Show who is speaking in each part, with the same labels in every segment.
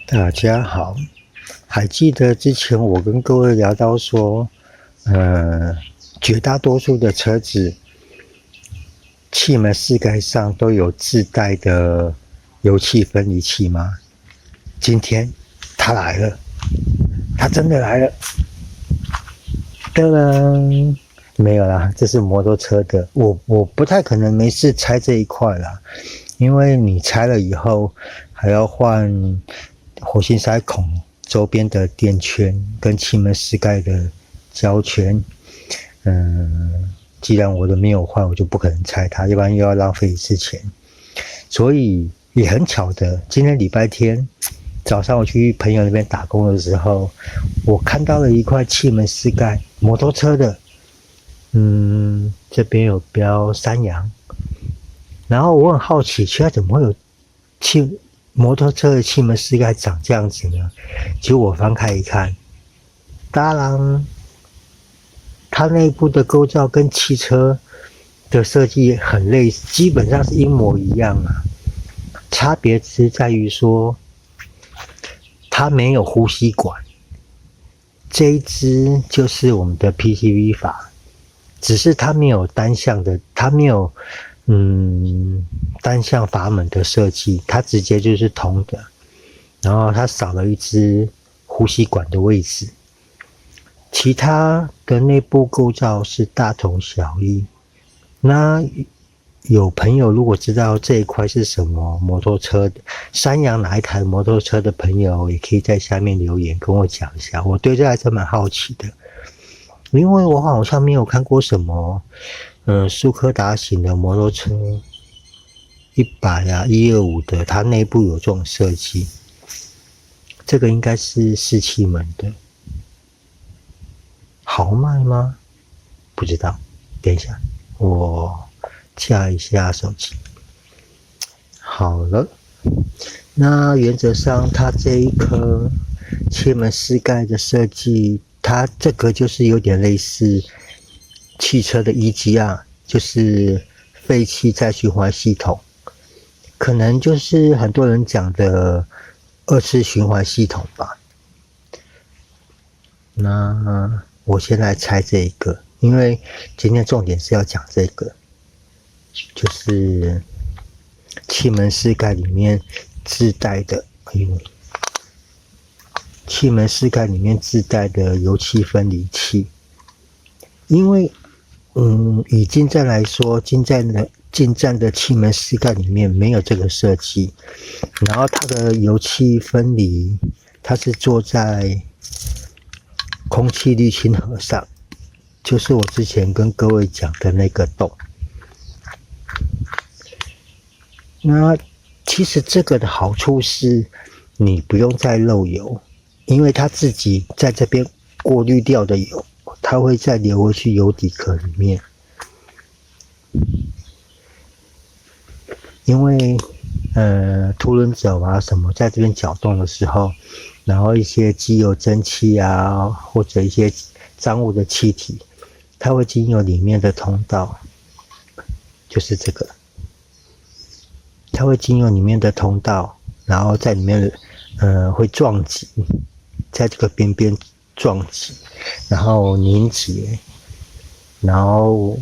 Speaker 1: 大家好，还记得之前我跟各位聊到说，绝大多数的车子气门室盖上都有自带的油气分离器吗？今天它来了，它真的来了。当然没有啦，这是摩托车的，我不太可能没事拆这一块啦，因为你拆了以后还要换活性塞孔周边的垫圈跟气门室盖的胶圈。既然我的没有换，我就不可能拆它，要不然又要浪费一次钱。所以也很巧的，今天礼拜天早上我去朋友那边打工的时候，我看到了一块气门室盖，摩托车的。这边有标三阳，然后我很好奇，奇怪怎么会有摩托车的气门室盖长这样子呢？结果我翻开一看，当然，它内部的构造跟汽车的设计很类似，基本上是一模一样啊。差别只是在于说，它没有呼吸管，这一支就是我们的 PCV 法。只是它没有单向的，它没有单向阀门的设计，它直接就是通的，然后它少了一支呼吸管的位置，其他的内部构造是大同小异。那有朋友如果知道这一块是什么摩托车的，三阳哪一台摩托车的朋友，也可以在下面留言跟我讲一下，我对这还是蛮好奇的。因为我好像没有看过什么，速克达型的摩托车，100啊、125的，它内部有这种设计。这个应该是4气门的，豪迈吗？不知道，等一下，我架一下手机。好了，那原则上它这一颗气门室盖的设计，它这个就是有点类似汽车的 EGR， 就是废气再循环系统，可能就是很多人讲的2次循环系统吧。那我先来拆这一个，因为今天重点是要讲这个，就是气门室盖里面自带的，气门室盖里面自带的油气分离器。因为以进站来说，进站的气门室盖里面没有这个设计，然后它的油气分离，它是做在空气滤清盒上，就是我之前跟各位讲的那个洞。那其实这个的好处是你不用再漏油，因为它自己在这边过滤掉的油，它会再流回去油底壳里面。因为凸轮轴啊什么在这边搅动的时候，然后一些机油蒸汽啊，或者一些脏物的气体，它会经由里面的通道，就是这个，它会经由里面的通道，然后在里面会撞击，在这个边边撞击，然后凝结，然后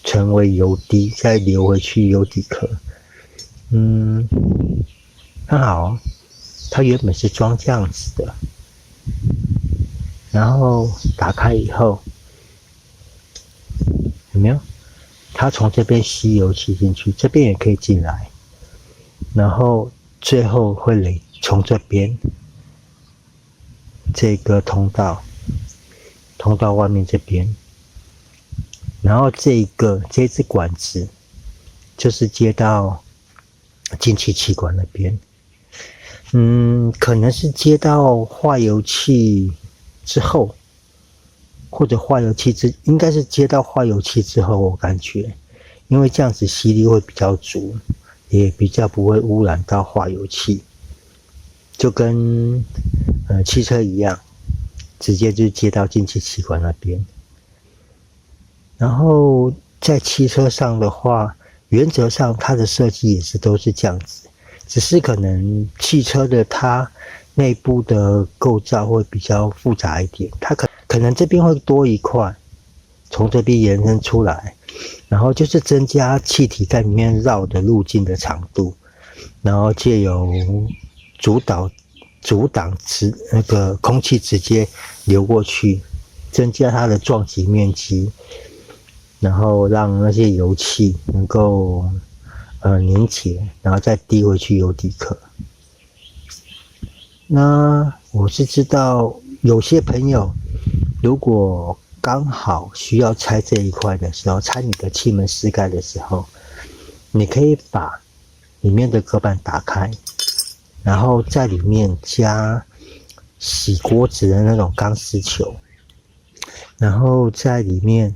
Speaker 1: 成为油滴，再流回去油底壳。很好，它原本是装这样子的，然后打开以后，有没有？它从这边吸油气进去，这边也可以进来，然后最后会从这边这个通道外面这边，然后这支管子就是接到进气气管那边。可能是接到化油器之后，或者应该是接到化油器之后，我感觉，因为这样子吸力会比较足，也比较不会污染到化油器，就跟汽车一样，直接就接到进气气管那边。然后在汽车上的话，原则上它的设计也是都是这样子，只是可能汽车的它内部的构造会比较复杂一点，它可能这边会多一块，从这边延伸出来，然后就是增加气体在里面绕的路径的长度，然后借由阻挡那个空气直接流过去，增加它的撞击面积，然后让那些油气能够凝结，然后再滴回去油底壳。那我是知道有些朋友如果刚好需要拆这一块的时候，拆你的气门室盖的时候，你可以把里面的隔板打开，然后在里面加洗锅子的那种钢丝球，然后在里面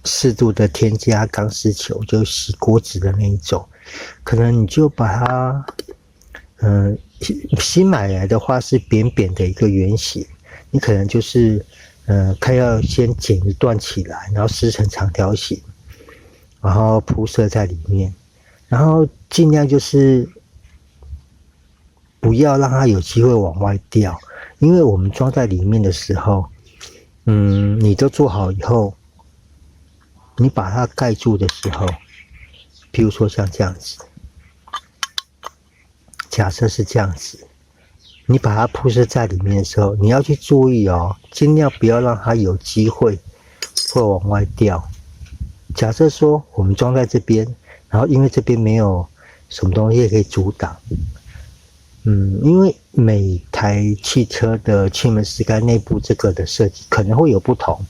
Speaker 1: 适度的添加钢丝球，就洗锅子的那一种，可能你就把它新买来的话是扁扁的一个圆形，你可能就是看要先剪一段起来，然后撕成长条形，然后铺设在里面，然后尽量就是不要让它有机会往外掉，因为我们装在里面的时候，你都做好以后，你把它盖住的时候，譬如说像这样子。假设是这样子，你把它铺设在里面的时候，你要去注意哦，尽量不要让它有机会会往外掉。假设说我们装在这边，然后因为这边没有什么东西可以阻挡，因为每台汽车的气门室盖内部这个的设计可能会有不同，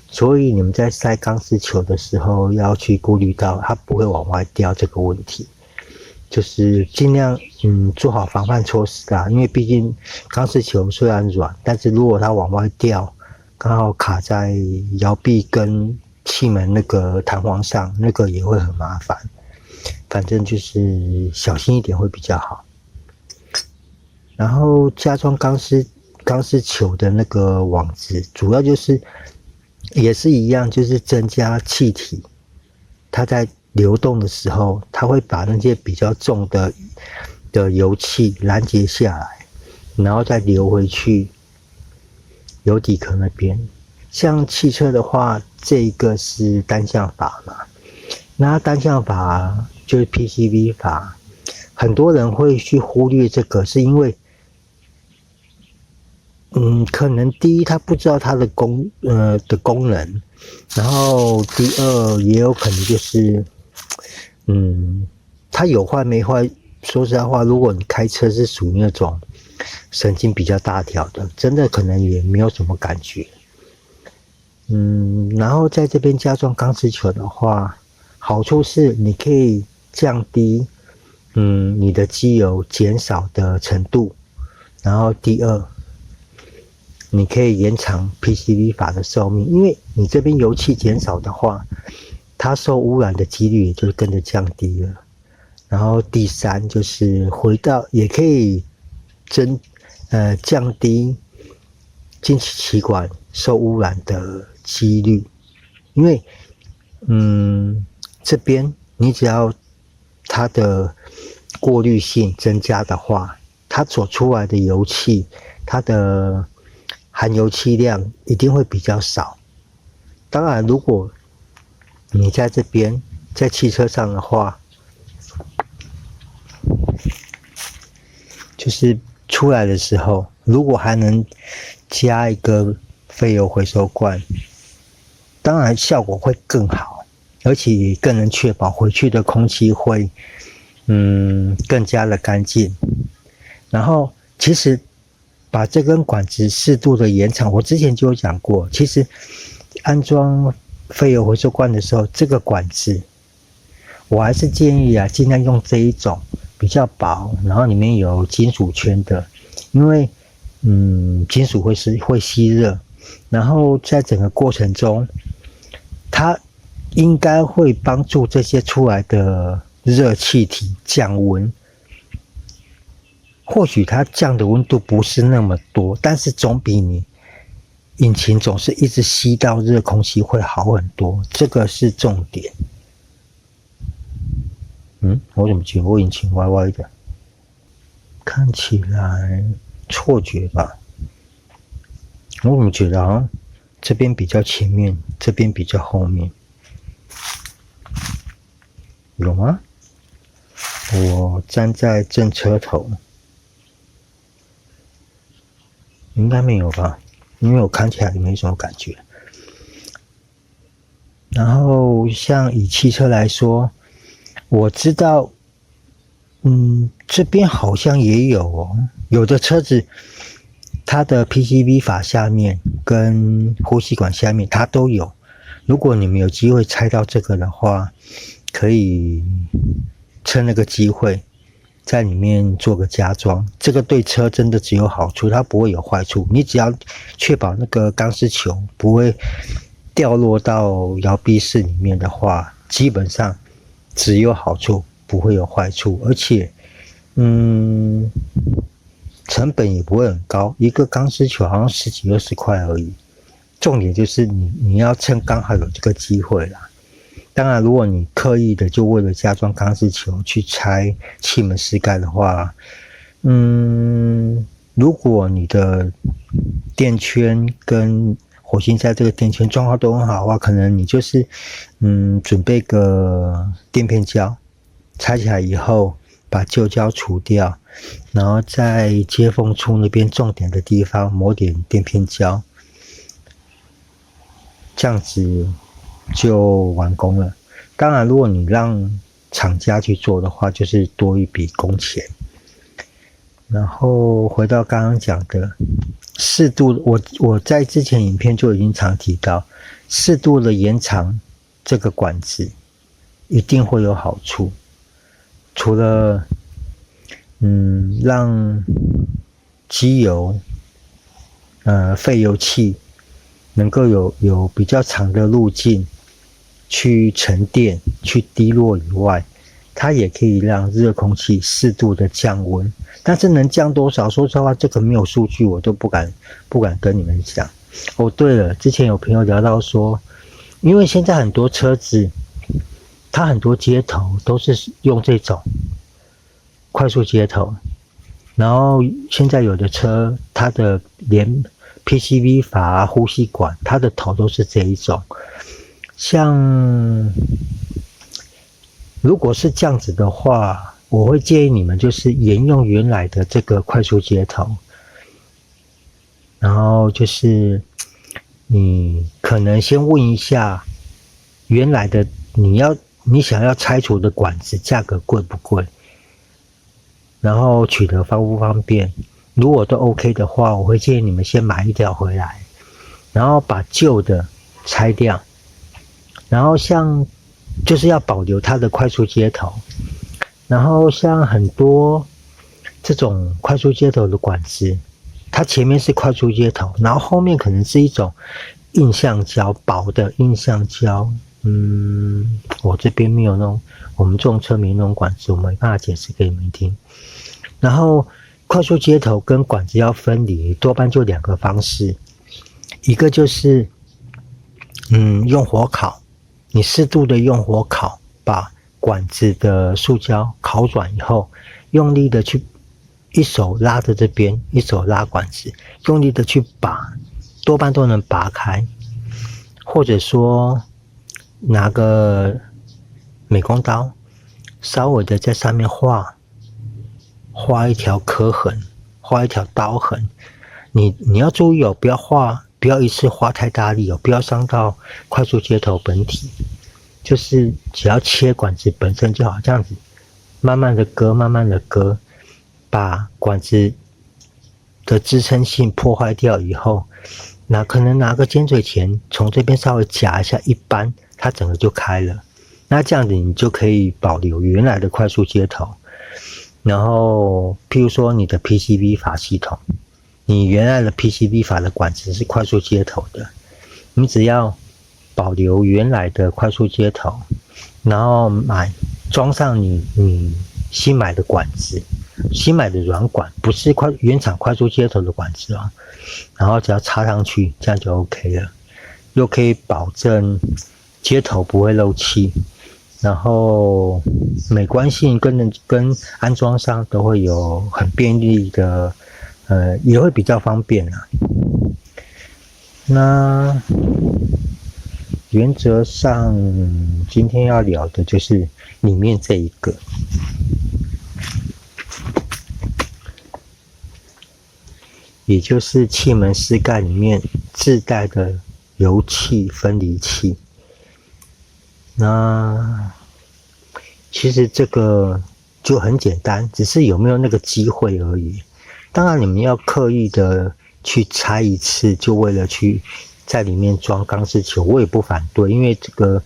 Speaker 1: 所以你们在塞钢丝球的时候要去顾虑到它不会往外掉这个问题。就是尽量做好防范措施啦，因为毕竟钢丝球虽然软，但是如果它往外掉，刚好卡在摇臂跟气门那个弹簧上，那个也会很麻烦。反正就是小心一点会比较好。然后加装钢丝球的那个网子，主要就是也是一样，就是增加气体，它在流动的时候，它会把那些比较重的油气拦截下来，然后再流回去油底壳那边。像汽车的话，这一个是单向阀嘛，那单向阀就是 PCV 阀，很多人会去忽略这个，是因为可能第一他不知道它的功能，然后第二也有可能就是它有坏没坏，说实在话，如果你开车是属于那种神经比较大条的，真的可能也没有什么感觉。然后在这边加装钢丝球的话，好处是你可以降低你的机油减少的程度，然后第二，你可以延长 PCV 阀的寿命，因为你这边油气减少的话，它受污染的几率也就跟着降低了。然后第三就是也可以降低进气管受污染的几率，因为这边你只要它的过滤性增加的话，它所出来的油气，它的含油气量一定会比较少。当然，如果你在这边在汽车上的话，就是出来的时候，如果还能加一个废油回收罐，当然效果会更好，而且也更能确保回去的空气会更加的干净。然后其实把这根管子适度的延长，我之前就有讲过，其实安装废油回收罐的时候，这个管子我还是建议尽量用这一种比较薄，然后里面有金属圈的，因为金属会吸热，然后在整个过程中，它应该会帮助这些出来的热气体降温。或许它降的温度不是那么多，但是总比你引擎总是一直吸到热空气会好很多，这个是重点。我怎么觉得我引擎歪歪的？看起来错觉吧。我怎么觉得好像这边比较前面，这边比较后面，有吗？我站在正车头，应该没有吧？因为我看起来没什么感觉。然后像以汽车来说，我知道，这边好像也有哦，有的车子它的 PCV 阀下面跟呼吸管下面它都有。如果你们有机会拆到这个的话，可以趁那个机会在里面做个加装。这个对车真的只有好处，它不会有坏处。你只要确保那个钢丝球不会掉落到摇臂室里面的话，基本上只有好处，不会有坏处。而且成本也不会很高，一个钢丝球好像10几20块而已。重点就是你要趁刚好有这个机会啦。当然如果你刻意的就为了加装钢丝球去拆气门室盖的话，如果你的电圈跟火星塞这个电圈状况都很好的话，可能你就是准备个垫片胶，拆起来以后把旧胶除掉，然后在接缝处那边重点的地方抹点垫片胶，这样子就完工了。当然如果你让厂家去做的话，就是多一笔工钱。然后回到刚刚讲的适度，我在之前影片就已经常提到，适度的延长这个管子一定会有好处。除了让机油废油器能够有比较长的路径去沉淀去滴落以外，它也可以让热空气适度的降温。但是能降多少，说实话这个没有数据，我都不敢跟你们讲。哦对了，之前有朋友聊到说，因为现在很多车子它很多接头都是用这种快速接头，然后现在有的车它的连 PCV 阀呼吸管它的头都是这一种。像如果是这样子的话，我会建议你们就是沿用原来的这个快速接头，然后就是你可能先问一下原来的你想要拆除的管子价格贵不贵，然后取得方不方便。如果都 OK 的话，我会建议你们先买一条回来，然后把旧的拆掉，然后像就是要保留它的快速接头。然后像很多这种快速接头的管子，它前面是快速接头，然后后面可能是一种硬橡胶，薄的硬橡胶。我这边没有那种，我们这种车没那种管子，我没办法解释给你们听。然后快速接头跟管子要分离，多半就2个方式，一个就是用火烤，你适度的用火烤，把管子的塑胶烤软以后，用力的去一手拉着这边，一手拉管子，用力的去拔，多半都能拔开。或者说拿个美工刀，稍微的在上面画一条刻痕，画一条刀痕。你要注意哦，不要一次画太大力哦，不要伤到快速接头本体。就是只要切管子本身就好，这样子慢慢的割，把管子的支撑性破坏掉以后，可能拿个尖嘴钳从这边稍微夹一下，一扳它整个就开了。那这样子你就可以保留原来的快速接头。然后譬如说你的 PCV 阀系统，你原来的 PCV 阀的管子是快速接头的，你只要保留原来的快速接头，然后装上你新买的管子，新买的软管，不是原厂快速接头的管子哦，然后只要插上去，这样就 OK 了，又可以保证接头不会漏气，然后美观性跟安装上都会有很便利的也会比较方便啦。那原则上今天要聊的就是里面这一个，也就是气门室盖里面自带的油气分离器。那其实这个就很简单，只是有没有那个机会而已。当然你们要刻意的去拆一次，就为了去在里面装钢丝球，我也不反对，因为这个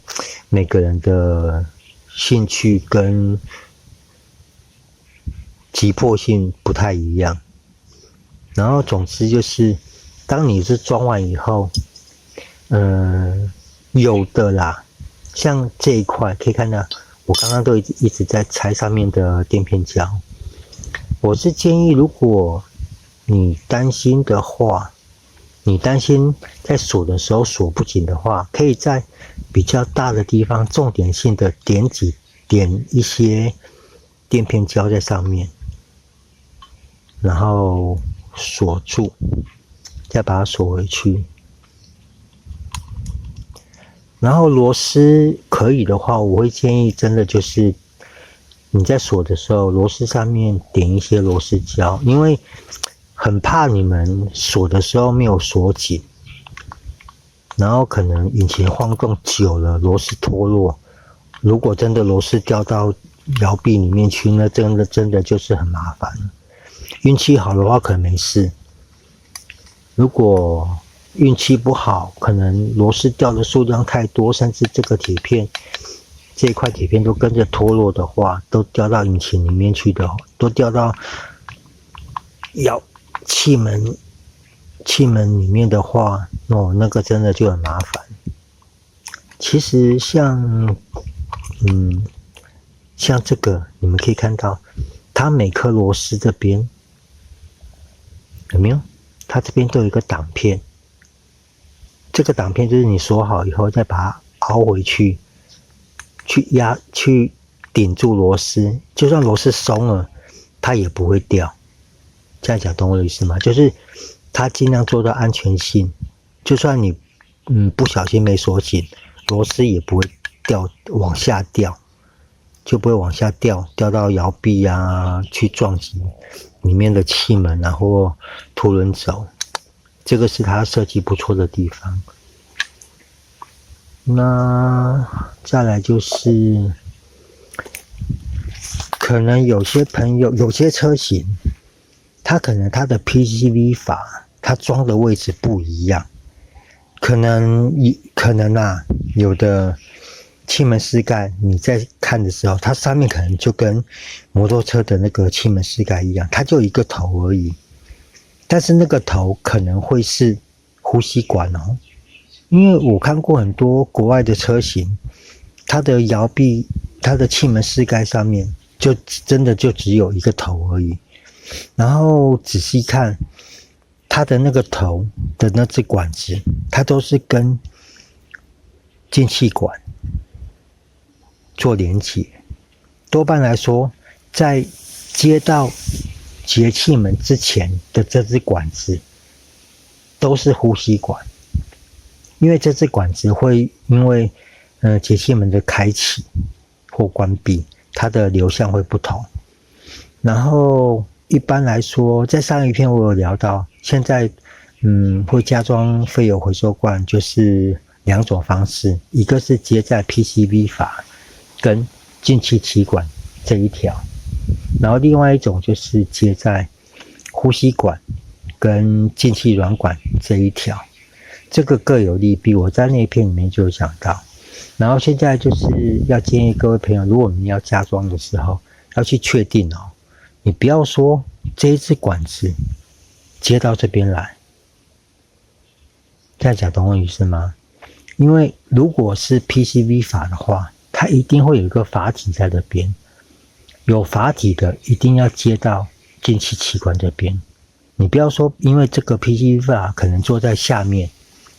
Speaker 1: 每个人的兴趣跟急迫性不太一样。然后总之就是，当你是装完以后，有的啦，像这一块可以看到，我刚刚都一直在拆上面的垫片胶。我是建议，如果你担心的话，你担心在锁的时候锁不紧的话，可以在比较大的地方重点性的点一些垫片胶在上面，然后锁住，再把它锁回去。然后螺丝可以的话，我会建议真的就是你在锁的时候，螺丝上面点一些螺丝胶，因为很怕你们锁的时候没有锁紧，然后可能引擎晃动久了，螺丝脱落。如果真的螺丝掉到摇臂里面去，那真的就是很麻烦。运气好的话可能没事，如果运气不好，可能螺丝掉的数量太多，甚至这个铁片这一块铁片都跟着脱落的话，都掉到引擎里面去的，都掉到气门里面的话，那个真的就很麻烦。其实像这个你们可以看到，它每颗螺丝这边有没有？它这边都有一个挡片，这个挡片就是你锁好以后再把它凹回去，去顶住螺丝，就算螺丝松了，它也不会掉。这样讲懂我的意思吗？就是它尽量做到安全性，就算你不小心没锁紧，螺丝也不会往下掉，就不会往下掉到摇臂啊，去撞击里面的气门啊或凸轮轴，这个是它设计不错的地方。那再来就是可能有些朋友有些车型，它可能它的 PCV 法它装的位置不一样，可能有的气门室盖你在看的时候，它上面可能就跟摩托车的那个气门室盖一样，它就一个头而已，但是那个头可能会是呼吸管哦，因为我看过很多国外的车型，它的摇臂它的气门室盖上面就真的就只有一个头而已，然后仔细看它的那个头的那只管子，它都是跟进气管做连接。多半来说，在接到节气门之前的这只管子都是呼吸管，因为这只管子会因为节气门的开启或关闭，它的流向会不同。然后一般来说，在上一篇我有聊到，现在会加装废油回收罐，就是两种方式，一个是接在 PCV 阀跟进气气管这一条，然后另外一种就是接在呼吸管跟进气软管这一条，这个各有利弊，我在那一篇里面就有讲到。然后现在就是要建议各位朋友，如果你要加装的时候，要去确定哦，你不要说这一支管子接到这边来，这样讲懂我意思吗？因为如果是 PCV 阀的话，它一定会有一个阀体在这边，有阀体的一定要接到进气气管这边。你不要说因为这个 PCV 阀可能坐在下面，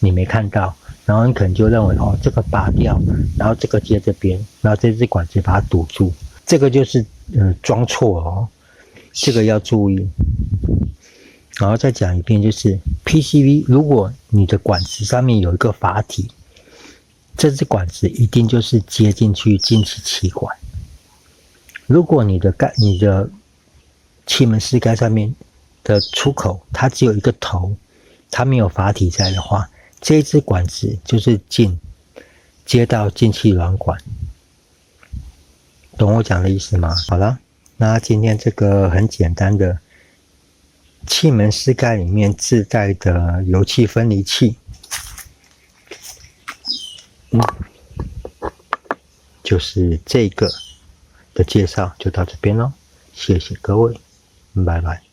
Speaker 1: 你没看到，然后你可能就认为这个拔掉，然后这个接这边，然后这支管子把它堵住，这个就是装错哦，这个要注意。然后再讲一遍，就是 PCV， 如果你的管子上面有一个阀体，这支管子一定就是接进去进气气管。如果你的气门室盖上面的出口它只有一个头，它没有阀体在的话，这一支管子就是接到进气软管。懂我讲的意思吗？好了，那今天这个很简单的气门室盖里面自带的油气分离器，就是这个的介绍就到这边咯，谢谢各位，拜拜。